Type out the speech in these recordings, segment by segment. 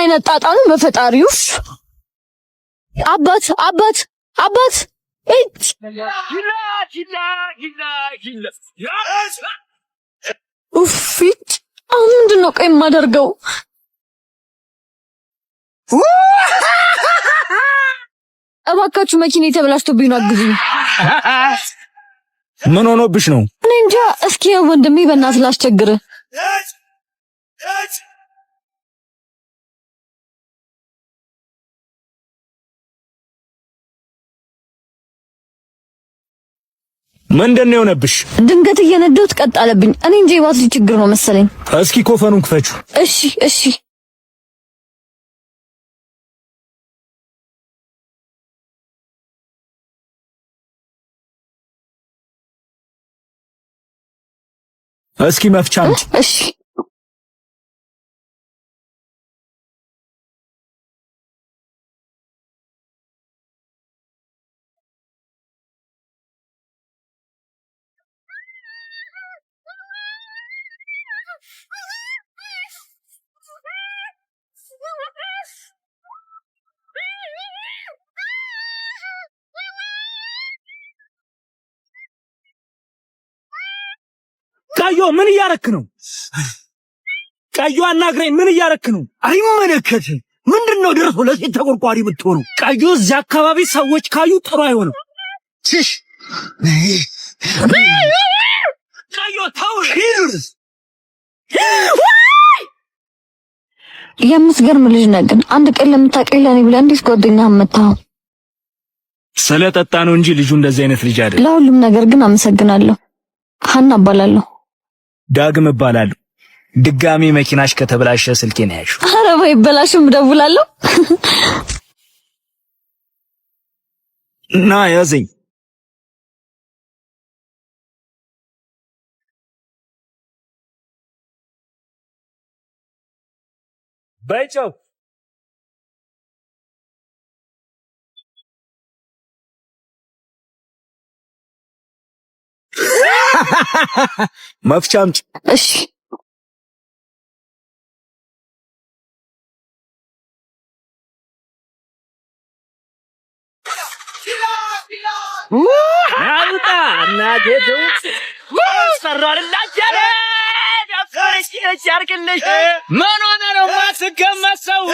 አይነት ጣጣ ነው በፈጣሪው። አባት ኡፊት አሁን ምንድነው ቆይ የማደርገው? እባካችሁ መኪና የተበላሽቶብኝ ነው አግዙኝ። ምን ሆኖብሽ ነው? እኔ እንጃ። እስኪ ወንድሜ በእናትህ ላስቸግር። ምንድነው የሆነብሽ? ድንገት እየነዳሁት ቀጥ አለብኝ። እኔ እንጃ የባትሪ ችግር ነው መሰለኝ። እስኪ ኮፈኑን ክፈቹ። እሺ እስኪ መፍቻ አምጪ። እሺ ቀዮ ምን እያረክ ነው? ቀዮ አናግረኝ። ምን እያረክ ነው? አይመለከትም። ምንድነው ደርሶ ለሴት ተቆርቋሪ የምትሆነው? ቀዮ እዚህ አካባቢ ሰዎች ካዩ ጥሩ አይሆንም። ትሽ ቀዮ ተው ሂዱስ። የምትገርም ልጅ ነህ ግን አንድ ቀን ለምታውቀኝ ለኔ ብለህ እንዴት ጓደኛህ መታው? ስለጠጣ ነው እንጂ ልጁ እንደዚህ አይነት ልጅ አይደለም። ለሁሉም ነገር ግን አመሰግናለሁ። ሀና እባላለሁ። ዳግም እባላለሁ። ድጋሚ መኪናሽ ከተበላሸ ስልኬን ያዥ። ኧረ ባይበላሽም እደውላለሁ። ና ያዘኝ። በይጨው መፍቻ አምጪ። እሺ አውጣ እናቴ ሰራርላችሁ ደፍረሽ ያርክልሽ። ምን ሆነ ነው ማስገመት ሰው?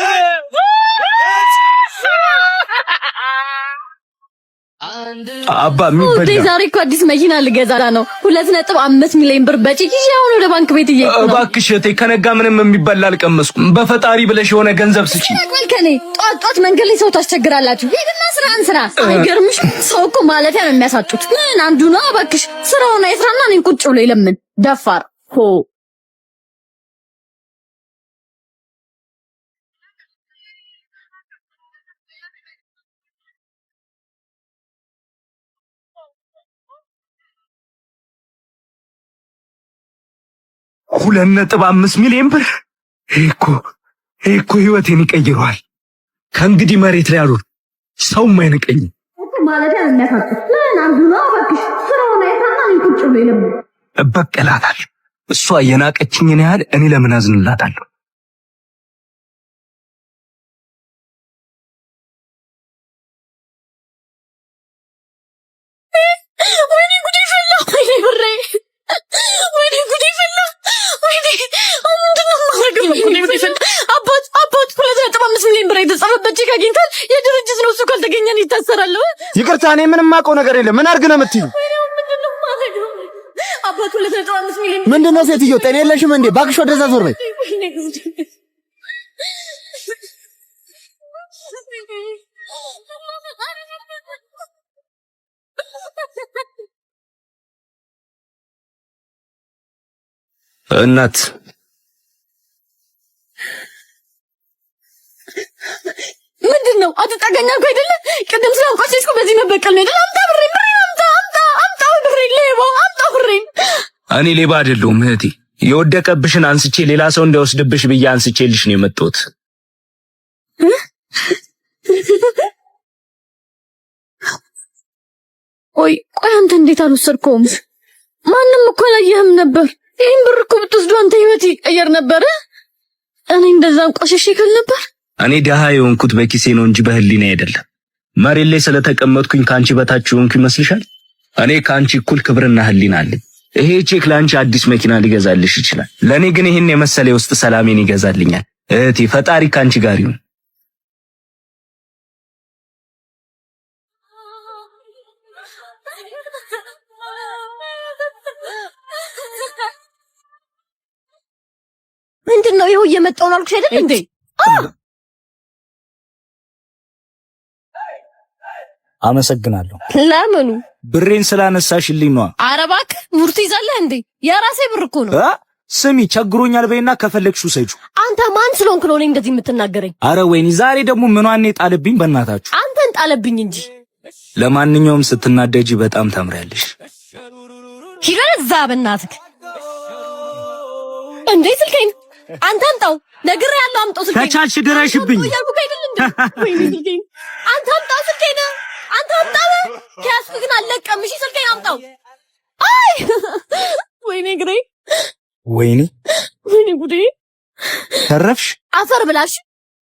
አባ የሚበላ ዛሬ እኮ አዲስ መኪና ልገዛ ነው። 2.5 ሚሊዮን ብር በጭቂ አሁን ወደ ባንክ ቤት እየሄድኩ ነው። እባክሽ እቴ ከነጋ ምንም የሚበላ አልቀመስኩም። በፈጣሪ ብለሽ የሆነ ገንዘብ ስጪ። ከኔ ጧት መንገድ ላይ ሰው ታስቸግራላችሁ። ሄድና ስራን ስራ። አይገርምሽ? ሰው እኮ ማለፊያ ነው የሚያሳጡት። ምን አንዱ ነው? እባክሽ ስራውን አይስራና እኔን ቁጭ ብሎ ይለምን ደፋር ሆ ሁለት ነጥብ 5 ሚሊዮን ብር እኮ ህይወቴን ይቀይረዋል። ከእንግዲህ መሬት ላይ አሉን ሰውም አይንቀኝም። ማለፊያ ነው የሚያሳጡት። ምን አንዱ ነው? እባክሽ ስራውን አይስራና እኔን ቁጭ ብሎ ይለምን እበቀላታለሁ። እሷ የናቀችኝን ያህል እኔ ለምን አዝንላታለሁ? ወይኔ ጉዴ ፈላ! ወይኔ ብሬ! ወይኔ ጉዴ ፈላ! ወይኔ ምንድነው የማደርገው? አባት 2.5 ሚሊዮን ብር የተጻፈበት ቼክ አግኝታል። የድርጅት ነው እሱ። ካልተገኘ ይታሰራል። ይቅርታ፣ እኔ ምንም የማውቀው ነገር የለም። ምን አድርግ ነው የምትይው? አባት 2.5 ሚሊዮን ምንድነው? ሴትዮ ጤና የለሽም እንዴ? እባክሽ ወደዛ ዞር በይ። እናት ምንድነው? አትጠጋኝ አልኩህ አይደለ? ቅድም ስላንቋሸሽኩ በዚህ መበቀል ነው አይደል? አምጣ ብሬ አምጣ ብሬ ሌባ አምጣ ብሬ። እኔ ሌባ አይደለሁም እህቴ። የወደቀብሽን አንስቼ ሌላ ሰው እንዳይወስድብሽ ብዬ አንስቼልሽ ነው የመጣሁት። ቆይ አንተ እንዴት አልወሰድከውም? ማንም እኮ አላየህም ነበር። ይሄን ብር እኮ ብትወስዱ አንተ ህይወት ይቀየር ነበር። እኔ እንደዛ አንቋሸሽ ይከል ነበር። እኔ ደሃ የሆንኩት በኪሴ ነው እንጂ በህሊና አይደለም። መሬት ላይ ስለተቀመጥኩኝ ካንቺ በታች ሆንኩ ይመስልሻል? እኔ ካንቺ እኩል ክብርና ህሊና አለኝ። ይሄ ቼክ ላንቺ አዲስ መኪና ሊገዛልሽ ይችላል። ለኔ ግን ይሄን የመሰለ ውስጥ ሰላሜን ይገዛልኛል። እህቴ ፈጣሪ ካንቺ ጋር ይሁን። ምንድነው ይኸው እየመጣው ነው አልኩሽ አይደል እንዴ? አመሰግናለሁ። ለምኑ? ብሬን ስላነሳሽልኝ ነው። ኧረ እባክህ ሙርት ይዛለህ እንዴ? የራሴ ብር እኮ ነው። ስሚ ቸግሮኛል በይና ከፈለግሽው ሰጪው። አንተ ማን ስለሆንክ ነው እንደዚህ የምትናገረኝ? አረ ወይኔ ዛሬ ደግሞ ምኗን ጣለብኝ በእናታችሁ። አንተን ጣለብኝ እንጂ። ለማንኛውም ስትናደጂ በጣም ታምሪያለሽ። ሂደዛ በእናትህ እንዴ ስልኬን አንተ አምጣው። ነግሬሃለሁ አምጣው ስልኬን። ተቻልሽ ድረሽብኝ። ወይኔ ስልኬን አንተ አምጣው ስልኬን አንተ አምጣው። ከያዝኩ ግን አልለቀም። እሺ ስልኬን አምጣው። አይ ወይኔ ግሬ ወይኔ ጉዴ። ተረፍሽ። አፈር ብላሽ።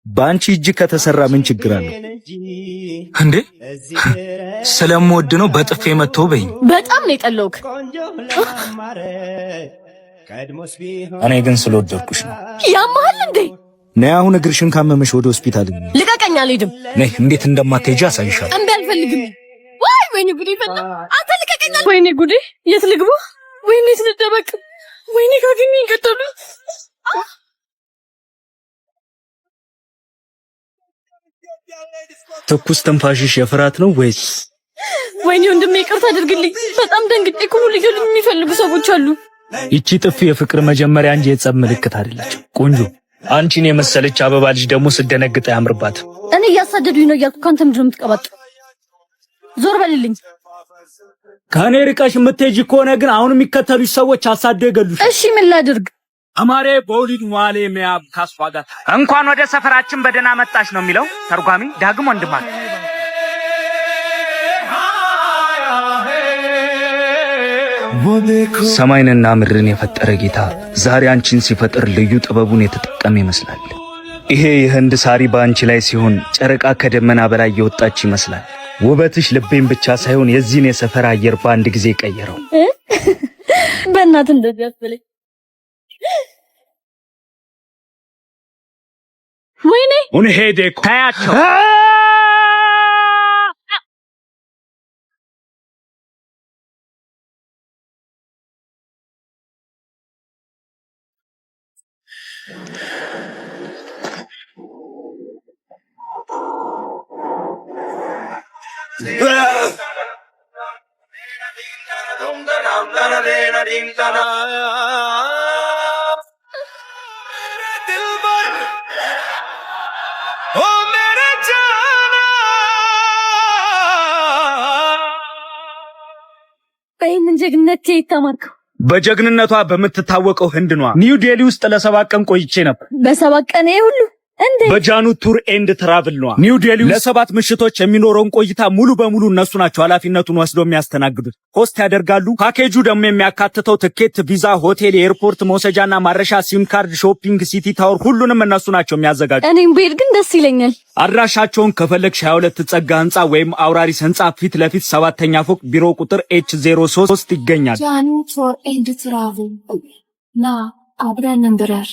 ባንቺ እጅ ከተሰራ ምን ችግር አለው እንዴ? ስለምወድ ነው በጥፌ መተው በይኝ። በጣም ነው የጠለውክ። እኔ ግን ስለወደድኩሽ ነው። ያማል እንዴ? ነይ አሁን እግርሽን ካመመሽ ወደ ሆስፒታል እንሂድ። ልቀቀኝ። አልሄድም። ነይ እንዴት እንደማትሄጂ አሳይሻለሁ። እምቢ አልፈልግም። ወይኔ ጉዴ ፈላ። አንተ ልቀቀኝ። ወይኔ ጉዴ። የት ልግባ? ወይኔ የት ልደበቅ? ወይኔ ካገኘ ይገደሉ። ትኩስ ትንፋሽሽ የፍርሃት ነው ወይስ? ወይኔ ወንድሜ ይቅርታ አድርግልኝ። በጣም ደንግጬ እኮ ነው። ሊገሉኝ የሚፈልጉ ሰዎች አሉ። ይቺ ጥፊ የፍቅር መጀመሪያ እንጂ የጸብ ምልክት አይደለችም። ቆንጆ አንቺን የመሰለች አበባ ልጅ ደግሞ ስደነግጥ ያምርባት። እኔ እያሳደዱኝ ነው እያልኩ ካንተ ምንድን ነው የምትቀባጥረው? ዞር በልልኝ። ከኔ ርቀሽ የምትሄጂ ከሆነ ግን አሁን የሚከተሉሽ ሰዎች አሳደው ይገሉሽ። እሺ ምን ላድርግ? አማሬ ቦሊድ ሟሌ ሚያብ ካስፋጋ እንኳን ወደ ሰፈራችን በደህና መጣሽ ነው የሚለው ተርጓሚ ዳግም ወንድማል። ሰማይንና ምድርን የፈጠረ ጌታ ዛሬ አንቺን ሲፈጥር ልዩ ጥበቡን የተጠቀመ ይመስላል። ይሄ የህንድ ሳሪ በአንቺ ላይ ሲሆን ጨረቃ ከደመና በላይ የወጣች ይመስላል። ውበትሽ ልቤን ብቻ ሳይሆን የዚህን የሰፈር አየር በአንድ ጊዜ ቀየረው። በእናትህ እንደዚህ አትበለኝ። ወይኔ ሄዴ ታያቸው። በይህንን ጀግንነት የተማርከው? በጀግንነቷ በምትታወቀው ህንድ ነዋ። ኒው ዴሊ ውስጥ ለ7 ቀን ቆይቼ ነበር። በ7 ቀን ይሄ ሁሉ እንዴ? በጃኑ ቱር ኤንድ ትራቭል ነዋ። ኒው ዴሊ ለ7 ምሽቶች የሚኖረውን ቆይታ ሙሉ በሙሉ እነሱ ናቸው ኃላፊነቱን ወስደው የሚያስተናግዱት። ሆስት ያደርጋሉ። ፓኬጁ ደግሞ የሚያካትተው ትኬት፣ ቪዛ፣ ሆቴል፣ የኤርፖርት መውሰጃና ማረሻ፣ ሲም ካርድ፣ ሾፒንግ፣ ሲቲ ታወር ሁሉንም እነሱ ናቸው የሚያዘጋጁ። እኔም ብሄድ ግን ደስ ይለኛል። አድራሻቸውን ከፈለግሽ 22 ጸጋ ህንጻ ወይም አውራሪስ ህንጻ ፊት ለፊት 7ኛ ፎቅ ቢሮ ቁጥር H03 ይገኛል። ጃኑ ቱር ኤንድ ትራቭል ና አብረን እንብረር።